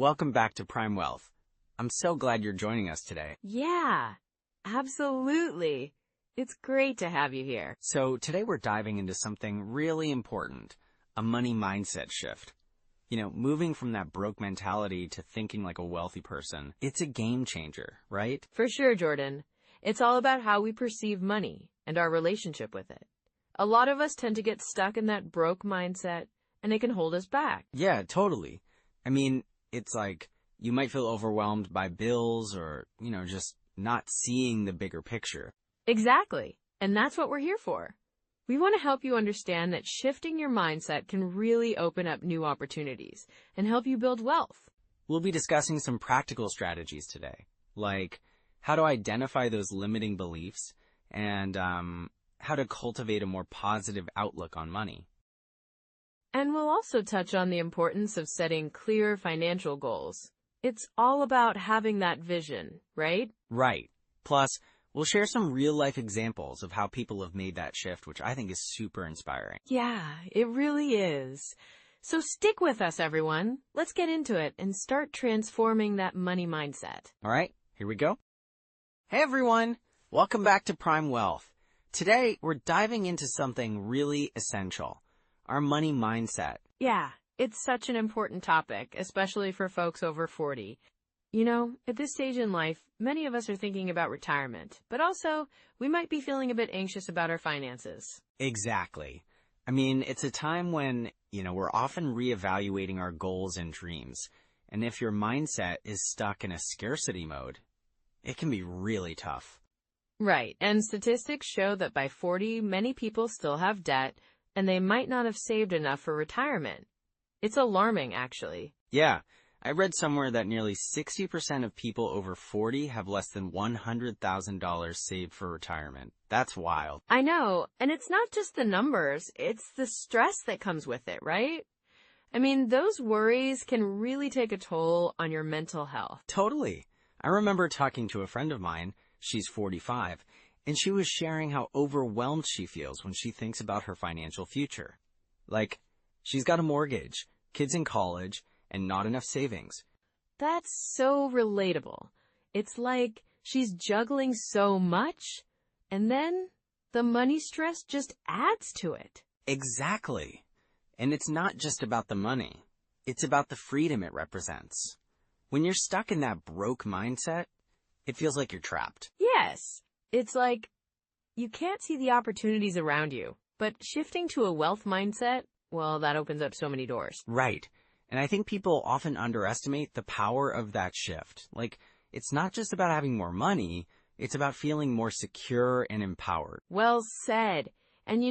welcome back to Prime Wealth. I'm so glad you're joining us today. Yeah, absolutely. It's great to have you here. So today we're diving into something really important, a money mindset shift. Moving from that broke mentality to thinking like a wealthy person, it's a game changer, right? For sure, Jordan. It's all about how we perceive money and our relationship with it. A lot of us tend to get stuck in that broke mindset, and it can hold us back. Yeah, totally. It's like you might feel overwhelmed by bills or, just not seeing the bigger picture. Exactly. And that's what we're here for. We want to help you understand that shifting your mindset can really open up new opportunities and help you build wealth. We'll be discussing some practical strategies today, like how to identify those limiting beliefs and how to cultivate a more positive outlook on money. And we'll also touch on the importance of setting clear financial goals. It's all about having that vision, right? Right. Plus, we'll share some real-life examples of how people have made that shift, which I think is super inspiring. Yeah, it really is. So stick with us, everyone. Let's get into it and start transforming that money mindset. All right, here we go. Hey, everyone. Welcome back to Prime Wealth. Today, we're diving into something really essential, our money mindset. Yeah, it's such an important topic, especially for folks over 40. At this stage in life, many of us are thinking about retirement, but also we might be feeling a bit anxious about our finances. Exactly. It's a time when, we're often reevaluating our goals and dreams. And if your mindset is stuck in a scarcity mode, it can be really tough. Right, and statistics show that by 40, many people still have debt, and they might not have saved enough for retirement. It's alarming, actually. Yeah. I read somewhere that nearly 60% of people over 40 have less than $100,000 saved for retirement. That's wild. I know, and it's not just the numbers, it's the stress that comes with it, right? Those worries can really take a toll on your mental health. Totally. I remember talking to a friend of mine, she's 45, and she was sharing how overwhelmed she feels when she thinks about her financial future. Like, she's got a mortgage, kids in college, and not enough savings. That's so relatable. It's like she's juggling so much, and then the money stress just adds to it. Exactly. And it's not just about the money. It's about the freedom it represents. When you're stuck in that broke mindset, it feels like you're trapped. Yes. It's like you can't see the opportunities around you, but shifting to a wealth mindset, well, that opens up so many doors. Right. And I think people often underestimate the power of that shift. Like, it's not just about having more money, it's about feeling more secure and empowered. Well said. And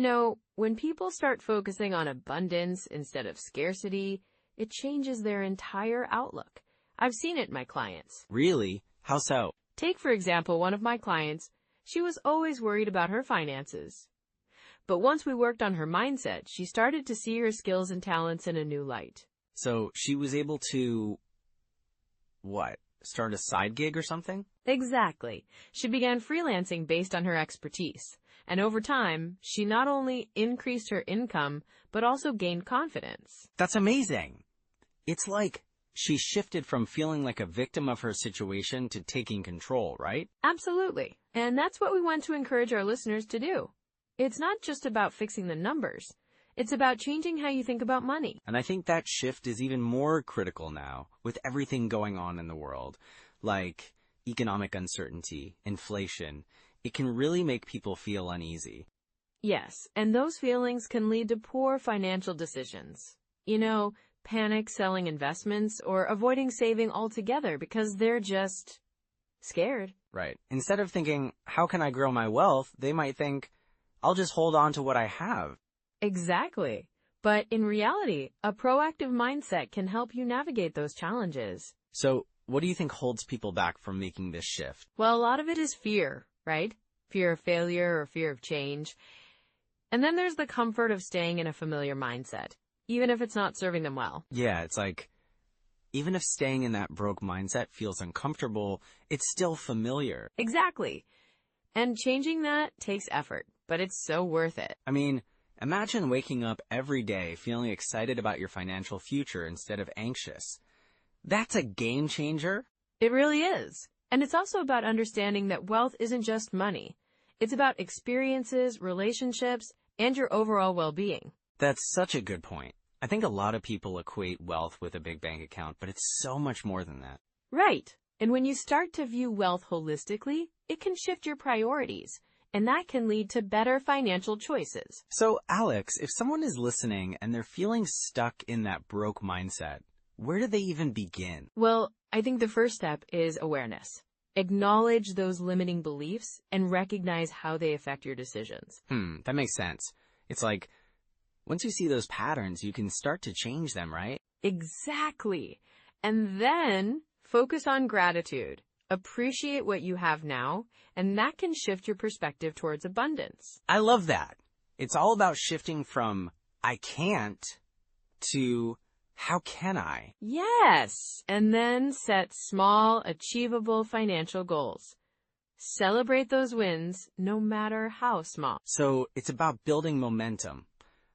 when people start focusing on abundance instead of scarcity, it changes their entire outlook. I've seen it in my clients. Really? How so? Take, for example, one of my clients. She was always worried about her finances. But once we worked on her mindset, she started to see her skills and talents in a new light. So she was able to, start a side gig or something? Exactly. She began freelancing based on her expertise. And over time, she not only increased her income, but also gained confidence. That's amazing. It's like she shifted from feeling like a victim of her situation to taking control, right? Absolutely. And that's what we want to encourage our listeners to do. It's not just about fixing the numbers. It's about changing how you think about money. And I think that shift is even more critical now with everything going on in the world, like economic uncertainty, inflation. It can really make people feel uneasy. Yes, and those feelings can lead to poor financial decisions. Panic selling investments or avoiding saving altogether because they're just scared. Right. Instead of thinking, how can I grow my wealth? They might think, I'll just hold on to what I have. Exactly. But in reality, a proactive mindset can help you navigate those challenges. So what do you think holds people back from making this shift? Well, a lot of it is fear, right? Fear of failure or fear of change. And then there's the comfort of staying in a familiar mindset, even if it's not serving them well. Yeah, it's like, even if staying in that broke mindset feels uncomfortable, it's still familiar. Exactly. And changing that takes effort, but it's so worth it. Imagine waking up every day feeling excited about your financial future instead of anxious. That's a game changer. It really is. And it's also about understanding that wealth isn't just money. It's about experiences, relationships, and your overall well-being. That's such a good point. I think a lot of people equate wealth with a big bank account, but it's so much more than that. Right. And when you start to view wealth holistically, it can shift your priorities, and that can lead to better financial choices. So, Alex, if someone is listening and they're feeling stuck in that broke mindset, where do they even begin? Well, I think the first step is awareness. Acknowledge those limiting beliefs and recognize how they affect your decisions. That makes sense. It's like, once you see those patterns, you can start to change them, right? Exactly. And then focus on gratitude. Appreciate what you have now, and that can shift your perspective towards abundance. I love that. It's all about shifting from I can't to how can I? Yes. And then set small, achievable financial goals. Celebrate those wins, no matter how small. So it's about building momentum,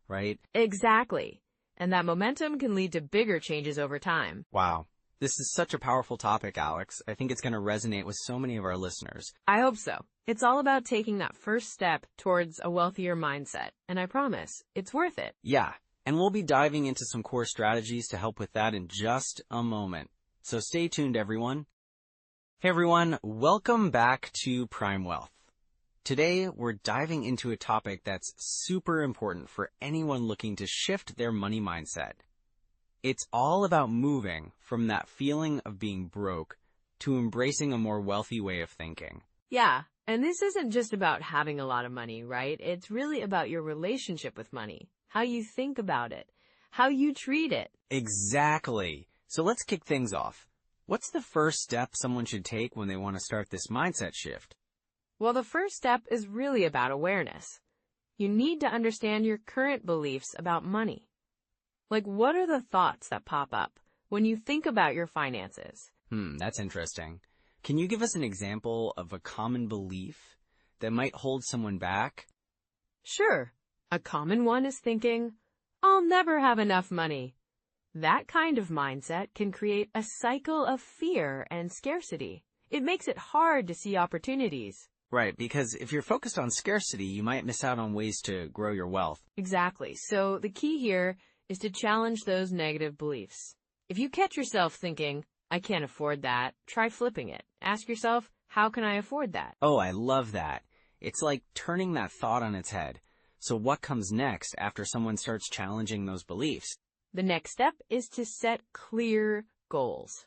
right? Exactly. And that momentum can lead to bigger changes over time. Wow. This is such a powerful topic, Alex. I think it's going to resonate with so many of our listeners. I hope so. It's all about taking that first step towards a wealthier mindset. And I promise, it's worth it. Yeah. And we'll be diving into some core strategies to help with that in just a moment. So stay tuned, everyone. Hey, everyone. Welcome back to Prime Wealth. Today, we're diving into a topic that's super important for anyone looking to shift their money mindset. It's all about moving from that feeling of being broke to embracing a more wealthy way of thinking. Yeah, and this isn't just about having a lot of money, right? It's really about your relationship with money, how you think about it, how you treat it. Exactly. So let's kick things off. What's the first step someone should take when they want to start this mindset shift? Well, the first step is really about awareness. You need to understand your current beliefs about money. Like, what are the thoughts that pop up when you think about your finances? That's interesting. Can you give us an example of a common belief that might hold someone back? Sure. A common one is thinking, I'll never have enough money. That kind of mindset can create a cycle of fear and scarcity. It makes it hard to see opportunities. Right, because if you're focused on scarcity, you might miss out on ways to grow your wealth. Exactly. So the key here is to challenge those negative beliefs. If you catch yourself thinking, I can't afford that, try flipping it. Ask yourself, how can I afford that? Oh, I love that. It's like turning that thought on its head. So what comes next after someone starts challenging those beliefs? The next step is to set clear goals.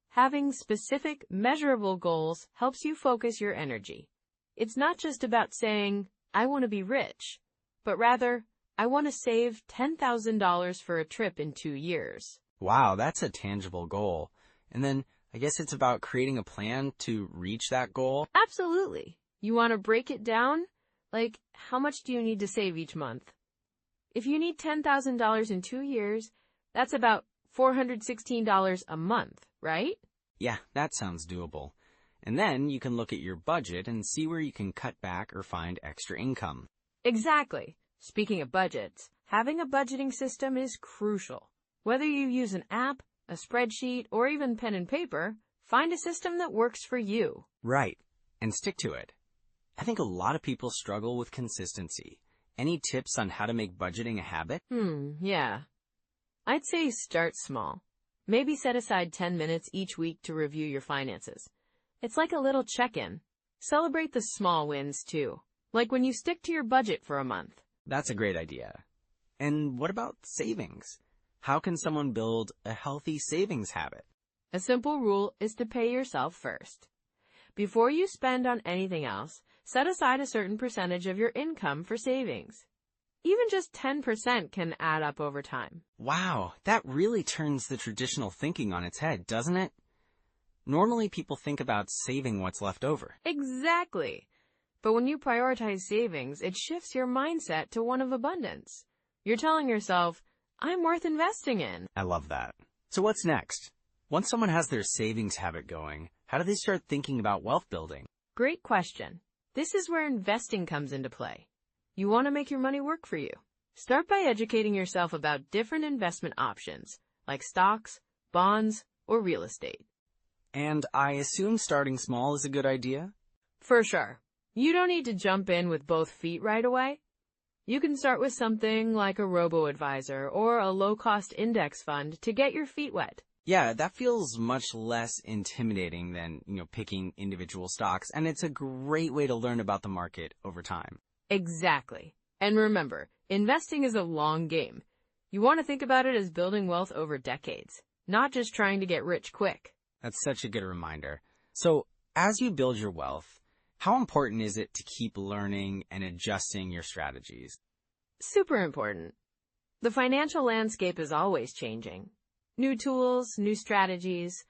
Having specific, measurable goals helps you focus your energy. It's not just about saying, I want to be rich, but rather, I want to save $10,000 for a trip in 2 years. Wow, that's a tangible goal. And then I guess it's about creating a plan to reach that goal. Absolutely. You want to break it down? Like, how much do you need to save each month? If you need $10,000 in 2 years, that's about $416 a month, right? Yeah, that sounds doable. And then you can look at your budget and see where you can cut back or find extra income. Exactly. Speaking of budgets, having a budgeting system is crucial. Whether you use an app, a spreadsheet, or even pen and paper, find a system that works for you. Right. And stick to it. I think a lot of people struggle with consistency. Any tips on how to make budgeting a habit? Yeah. I'd say start small. Maybe set aside 10 minutes each week to review your finances. It's like a little check-in. Celebrate the small wins, too. Like when you stick to your budget for a month. That's a great idea. And what about savings? How can someone build a healthy savings habit? A simple rule is to pay yourself first. Before you spend on anything else, set aside a certain percentage of your income for savings. Even just 10% can add up over time. Wow, that really turns the traditional thinking on its head, doesn't it? Normally people think about saving what's left over. Exactly. But when you prioritize savings, it shifts your mindset to one of abundance. You're telling yourself, I'm worth investing in. I love that. So what's next? Once someone has their savings habit going, how do they start thinking about wealth building? Great question. This is where investing comes into play. You want to make your money work for you. Start by educating yourself about different investment options, like stocks, bonds, or real estate. And I assume starting small is a good idea? For sure. You don't need to jump in with both feet right away. You can start with something like a robo-advisor or a low-cost index fund to get your feet wet. Yeah, that feels much less intimidating than, picking individual stocks, and it's a great way to learn about the market over time. Exactly. And remember, investing is a long game. You want to think about it as building wealth over decades, not just trying to get rich quick. That's such a good reminder. So, as you build your wealth, how important is it to keep learning and adjusting your strategies? Super important. The financial landscape is always changing. New tools, new strategies.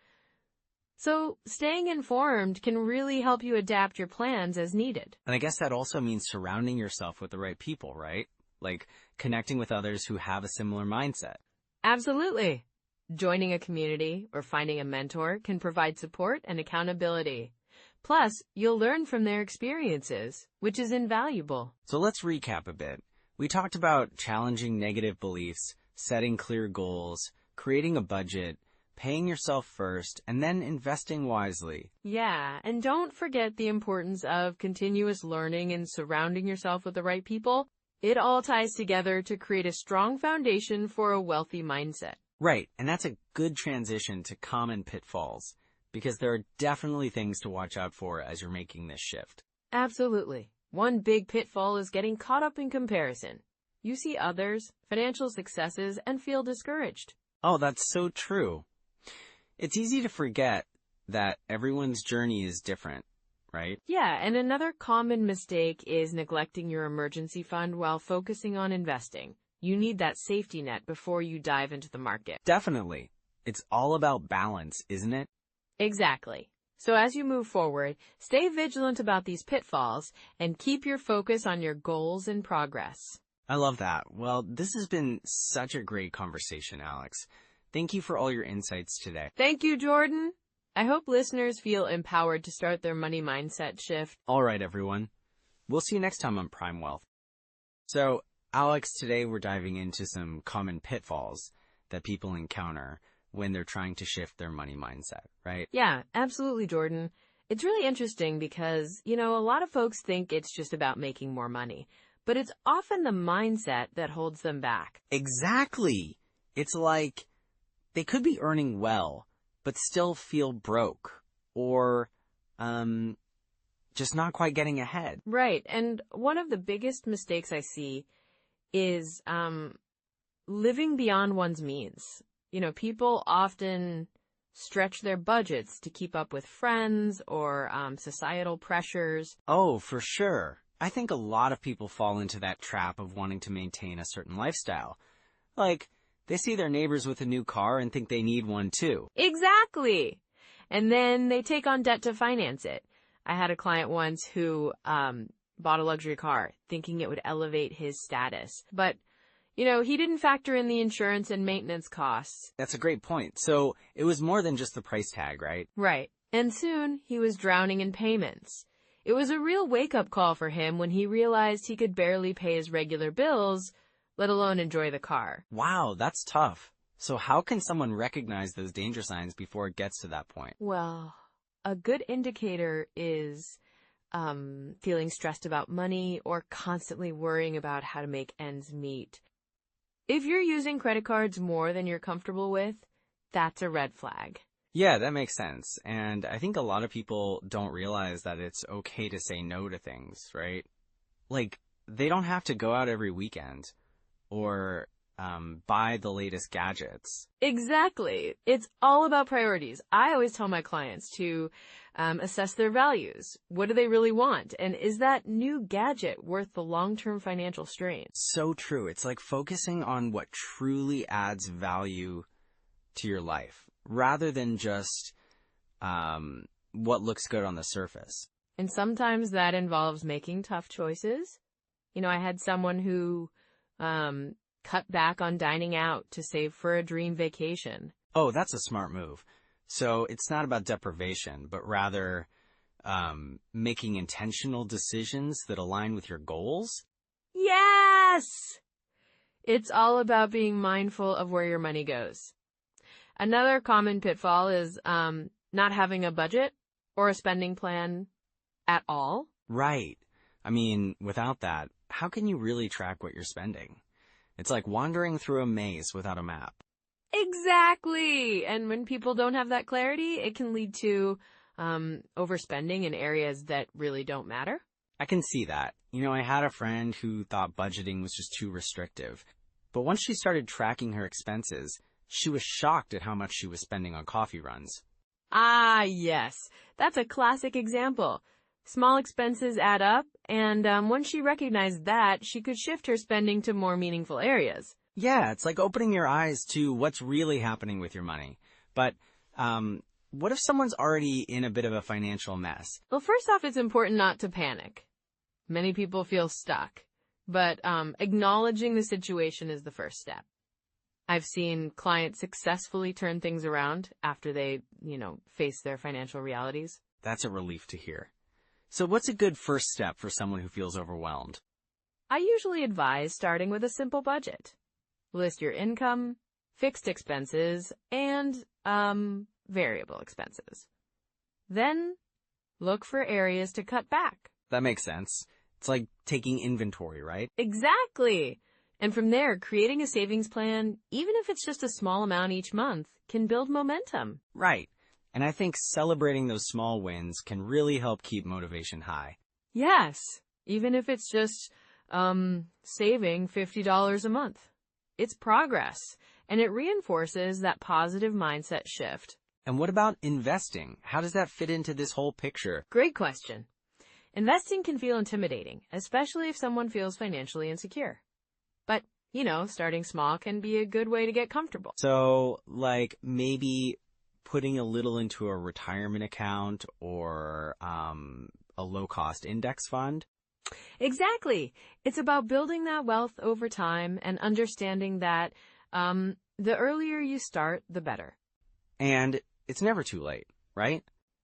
So staying informed can really help you adapt your plans as needed. And I guess that also means surrounding yourself with the right people, right? Like connecting with others who have a similar mindset. Absolutely. Joining a community or finding a mentor can provide support and accountability. Plus, you'll learn from their experiences, which is invaluable. So let's recap a bit. We talked about challenging negative beliefs, setting clear goals, creating a budget, paying yourself first, and then investing wisely. Yeah, and don't forget the importance of continuous learning and surrounding yourself with the right people. It all ties together to create a strong foundation for a wealthy mindset. Right, and that's a good transition to common pitfalls, because there are definitely things to watch out for as you're making this shift. Absolutely. One big pitfall is getting caught up in comparison. You see others' financial successes and feel discouraged. Oh, that's so true. It's easy to forget that everyone's journey is different, right? Yeah, and another common mistake is neglecting your emergency fund while focusing on investing. You need that safety net before you dive into the market. Definitely. It's all about balance, isn't it? Exactly. So as you move forward, stay vigilant about these pitfalls and keep your focus on your goals and progress. I love that. Well, this has been such a great conversation, Alex. Thank you for all your insights today. Thank you, Jordan. I hope listeners feel empowered to start their money mindset shift. All right, everyone. We'll see you next time on Prime Wealth. So, Alex, today we're diving into some common pitfalls that people encounter when they're trying to shift their money mindset, right? Yeah, absolutely, Jordan. It's really interesting because, a lot of folks think it's just about making more money, but it's often the mindset that holds them back. Exactly. It's like they could be earning well, but still feel broke or just not quite getting ahead. Right. And one of the biggest mistakes I see is living beyond one's means. People often stretch their budgets to keep up with friends or societal pressures. Oh, for sure. I think a lot of people fall into that trap of wanting to maintain a certain lifestyle. Like, they see their neighbors with a new car and think they need one too. Exactly. And then they take on debt to finance it. I had a client once who bought a luxury car thinking it would elevate his status. But he didn't factor in the insurance and maintenance costs. That's a great point. So it was more than just the price tag, right? Right. And soon he was drowning in payments. It was a real wake-up call for him when he realized he could barely pay his regular bills, let alone enjoy the car. Wow, that's tough. So how can someone recognize those danger signs before it gets to that point? Well, a good indicator is feeling stressed about money or constantly worrying about how to make ends meet. If you're using credit cards more than you're comfortable with, that's a red flag. Yeah, that makes sense. And I think a lot of people don't realize that it's okay to say no to things, right? Like, they don't have to go out every weekend or buy the latest gadgets. Exactly. It's all about priorities. I always tell my clients to assess their values. What do they really want? And is that new gadget worth the long-term financial strain? So true. It's like focusing on what truly adds value to your life rather than just what looks good on the surface. And sometimes that involves making tough choices. I had someone who cut back on dining out to save for a dream vacation. Oh, that's a smart move. So it's not about deprivation, but rather making intentional decisions that align with your goals. Yes! It's all about being mindful of where your money goes. Another common pitfall is not having a budget or a spending plan at all. Right. I mean, without that, how can you really track what you're spending? It's like wandering through a maze without a map. Exactly. And when people don't have that clarity, it can lead to overspending in areas that really don't matter. I can see that. I had a friend who thought budgeting was just too restrictive. But once she started tracking her expenses, she was shocked at how much she was spending on coffee runs. Ah, yes. That's a classic example. Small expenses add up, and once she recognized that, she could shift her spending to more meaningful areas. Yeah, it's like opening your eyes to what's really happening with your money. But what if someone's already in a bit of a financial mess? Well, first off, it's important not to panic. Many people feel stuck, but acknowledging the situation is the first step. I've seen clients successfully turn things around after they, face their financial realities. That's a relief to hear. So what's a good first step for someone who feels overwhelmed? I usually advise starting with a simple budget. List your income, fixed expenses, and variable expenses. Then look for areas to cut back. That makes sense. It's like taking inventory, right? Exactly. And from there, creating a savings plan, even if it's just a small amount each month, can build momentum. Right. And I think celebrating those small wins can really help keep motivation high. Yes, even if it's just saving $50 a month. It's progress, and it reinforces that positive mindset shift. And what about investing? How does that fit into this whole picture? Great question. Investing can feel intimidating, especially if someone feels financially insecure. But, starting small can be a good way to get comfortable. So, like, maybe putting a little into a retirement account or a low-cost index fund? Exactly. It's about building that wealth over time and understanding that the earlier you start, the better. And it's never too late, right?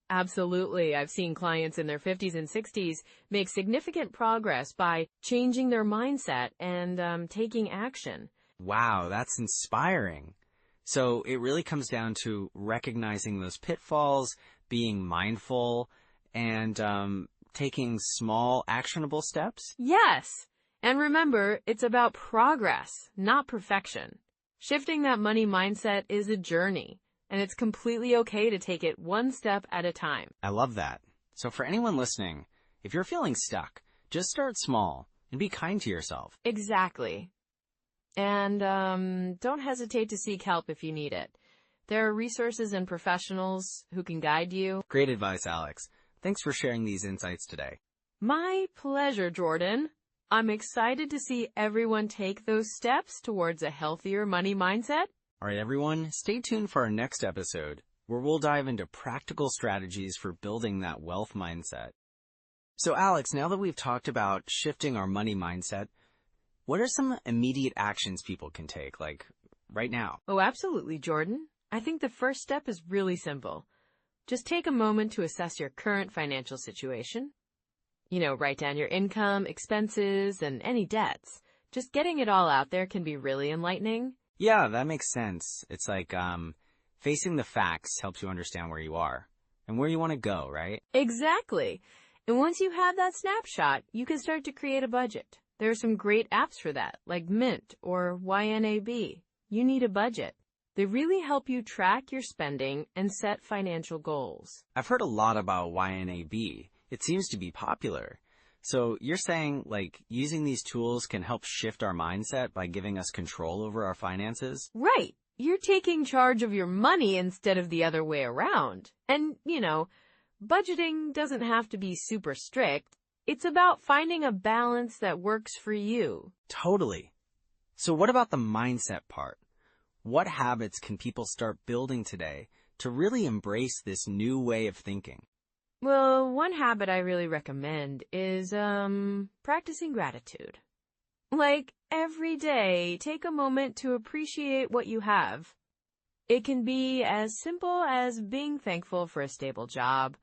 Absolutely. I've seen clients in their 50s and 60s make significant progress by changing their mindset and taking action. Wow, that's inspiring. So it really comes down to recognizing those pitfalls, being mindful, and taking small, actionable steps? Yes. And remember, it's about progress, not perfection. Shifting that money mindset is a journey, and it's completely okay to take it one step at a time. I love that. So for anyone listening, if you're feeling stuck, just start small and be kind to yourself. Exactly. And don't hesitate to seek help if you need it. There are resources and professionals who can guide you. Great advice, Alex. Thanks for sharing these insights today. My pleasure, Jordan. I'm excited to see everyone take those steps towards a healthier money mindset. All right, everyone, stay tuned for our next episode, where we'll dive into practical strategies for building that wealth mindset. So, Alex, now that we've talked about shifting our money mindset, what are some immediate actions people can take, like right now? Oh, absolutely, Jordan. I think the first step is really simple. Just take a moment to assess your current financial situation. Write down your income, expenses, and any debts. Just getting it all out there can be really enlightening. Yeah, that makes sense. It's like facing the facts helps you understand where you are and where you want to go, right? Exactly. And once you have that snapshot, you can start to create a budget. There are some great apps for that, like Mint or YNAB. You need a budget. They really help you track your spending and set financial goals. I've heard a lot about YNAB. It seems to be popular. So you're saying, like, using these tools can help shift our mindset by giving us control over our finances? Right. You're taking charge of your money instead of the other way around. And, budgeting doesn't have to be super strict. It's about finding a balance that works for you. Totally. So what about the mindset part? What habits can people start building today to really embrace this new way of thinking? Well, one habit I really recommend is practicing gratitude. Like, every day, take a moment to appreciate what you have. It can be as simple as being thankful for a stable job,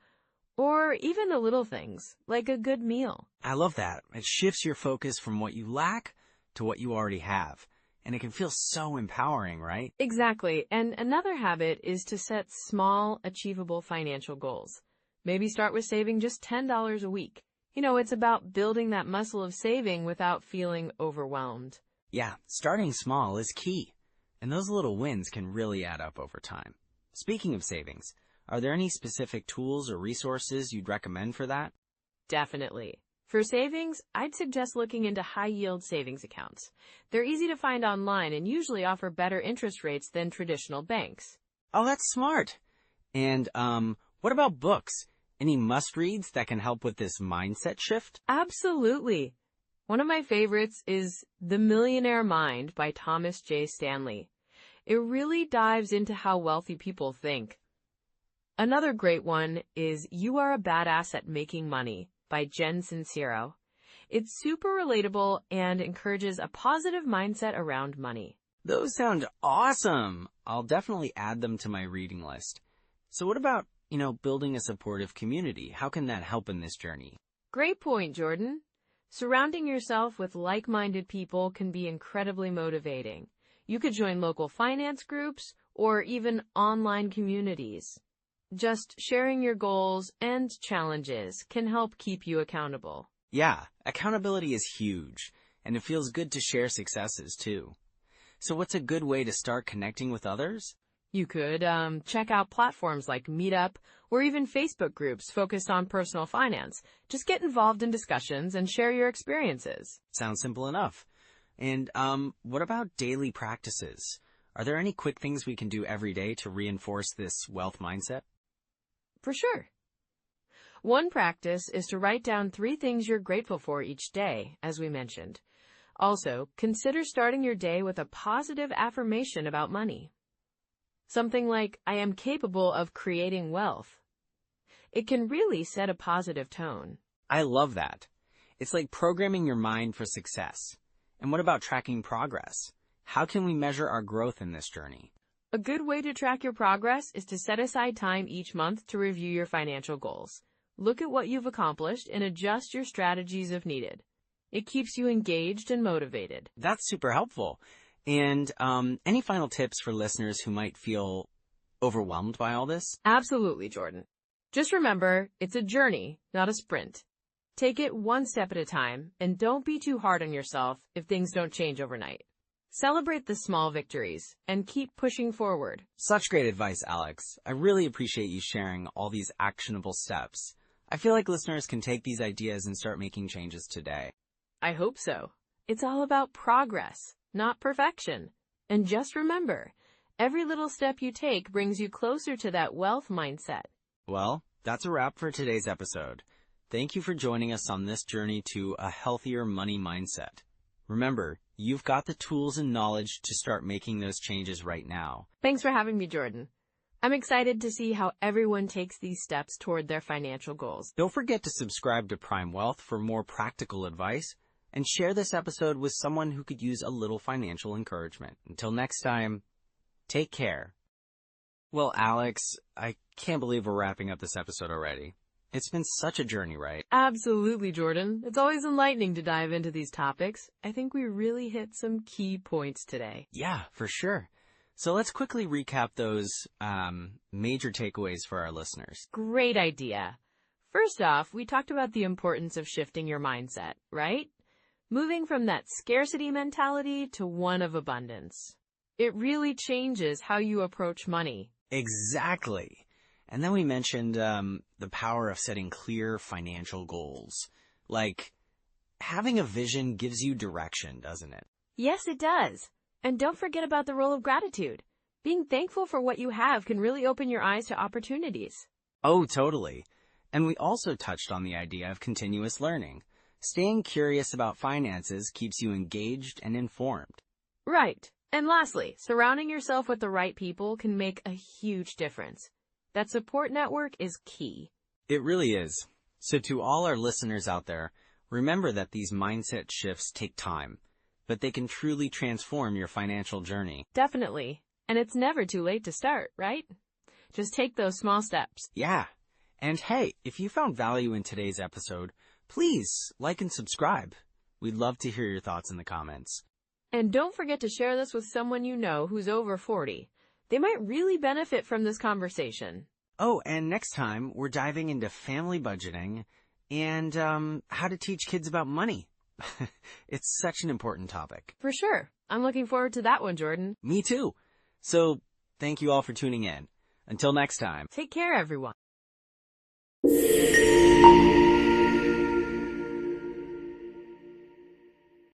or even the little things, like a good meal. I love that. It shifts your focus from what you lack to what you already have. and it can feel so empowering, right? Exactly. And another habit is to set small, achievable financial goals. Maybe start with saving just $10 a week. It's about building that muscle of saving without feeling overwhelmed. Yeah, starting small is key, and those little wins can really add up over time. Speaking of savings, are there any specific tools or resources you'd recommend for that? Definitely. For savings, I'd suggest looking into high-yield savings accounts. They're easy to find online and usually offer better interest rates than traditional banks. Oh, that's smart. And, what about books? Any must-reads that can help with this mindset shift? Absolutely. One of my favorites is The Millionaire Mind by Thomas J. Stanley. It really dives into how wealthy people think. Another great one is You Are a Badass at Making Money by Jen Sincero. It's super relatable and encourages a positive mindset around money. Those sound awesome. I'll definitely add them to my reading list. So what about, building a supportive community? How can that help in this journey? Great point, Jordan. Surrounding yourself with like-minded people can be incredibly motivating. You could join local finance groups or even online communities. Just sharing your goals and challenges can help keep you accountable. Yeah, accountability is huge, and it feels good to share successes too. So what's a good way to start connecting with others? You could check out platforms like Meetup or even Facebook groups focused on personal finance. Just get involved in discussions and share your experiences. Sounds simple enough. And what about daily practices? Are there any quick things we can do every day to reinforce this wealth mindset? For sure. One practice is to write down 3 things you're grateful for each day, as we mentioned. Also, consider starting your day with a positive affirmation about money. Something like, I am capable of creating wealth. It can really set a positive tone. I love that. It's like programming your mind for success. And what about tracking progress? How can we measure our growth in this journey? A good way to track your progress is to set aside time each month to review your financial goals. Look at what you've accomplished and adjust your strategies if needed. It keeps you engaged and motivated. That's super helpful. And any final tips for listeners who might feel overwhelmed by all this? Absolutely, Jordan. Just remember, it's a journey, not a sprint. Take it one step at a time, and don't be too hard on yourself if things don't change overnight. Celebrate the small victories and keep pushing forward. Such great advice, Alex. I really appreciate you sharing all these actionable steps. I feel like listeners can take these ideas and start making changes today. I hope so. It's all about progress, not perfection. And just remember, every little step you take brings you closer to that wealth mindset. Well, that's a wrap for today's episode. Thank you for joining us on this journey to a healthier money mindset. Remember, you've got the tools and knowledge to start making those changes right now. Thanks for having me, Jordan. I'm excited to see how everyone takes these steps toward their financial goals. Don't forget to subscribe to Prime Wealth for more practical advice, and share this episode with someone who could use a little financial encouragement. Until next time, take care. Well, Alex, I can't believe we're wrapping up this episode already. It's been such a journey, right? Absolutely, Jordan. It's always enlightening to dive into these topics. I think we really hit some key points today. Yeah, for sure. So let's quickly recap those major takeaways for our listeners. Great idea. First off, we talked about the importance of shifting your mindset, right? Moving from that scarcity mentality to one of abundance. It really changes how you approach money. Exactly. And then we mentioned the power of setting clear financial goals. Like, having a vision gives you direction, doesn't it? Yes, it does. And don't forget about the role of gratitude. Being thankful for what you have can really open your eyes to opportunities. Oh, totally. And we also touched on the idea of continuous learning. Staying curious about finances keeps you engaged and informed. Right. And lastly, surrounding yourself with the right people can make a huge difference. That support network is key. It really is. So to all our listeners out there, remember that these mindset shifts take time, but they can truly transform your financial journey. Definitely. And it's never too late to start, right? Just take those small steps. Yeah. And hey, if you found value in today's episode, please like and subscribe. We'd love to hear your thoughts in the comments. And don't forget to share this with someone you know who's over 40. They might really benefit from this conversation. Oh, and next time we're diving into family budgeting and how to teach kids about money. It's such an important topic. For sure. I'm looking forward to that one, Jordan. Me too. So thank you all for tuning in. Until next time. Take care, everyone.